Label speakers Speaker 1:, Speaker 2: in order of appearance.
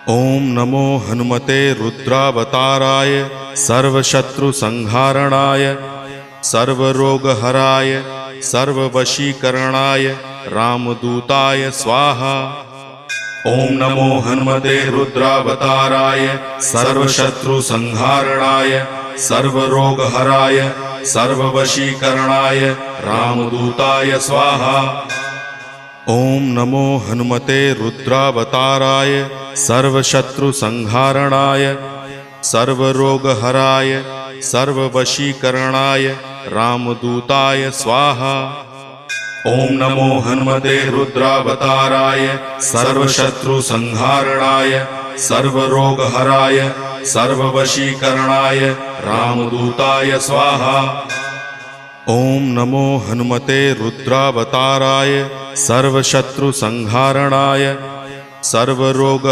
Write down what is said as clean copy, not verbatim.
Speaker 1: ओम नमो हनुमते रुद्रावताराय सर्वशत्रुसंहारणाय सर्वरोगहराय सर्ववशीकरणाय रामदूताय स्वाहा। ओम नमो हनुमते रुद्रावताराय सर्वशत्रुसंहारणाय सर्वरोगहराय सर्ववशीकरणाय रामदूताय स्वाहा। ओम नमो हनुमते रुद्रावताराय सर्वशत्रुसंहारणाय सर्वरोगहराय सर्ववशीकरणाय रामदूताय स्वाहा। ओम नमो हनुमते रुद्रावताराय सर्वशत्रुसंहारणाय सर्वरोगहराय सर्ववशीकरणाय रामदूताय स्वाहा। ओम नमो हनुमते रुद्रावताराय सर्वशत्रुसंहारणाय सर्वरोग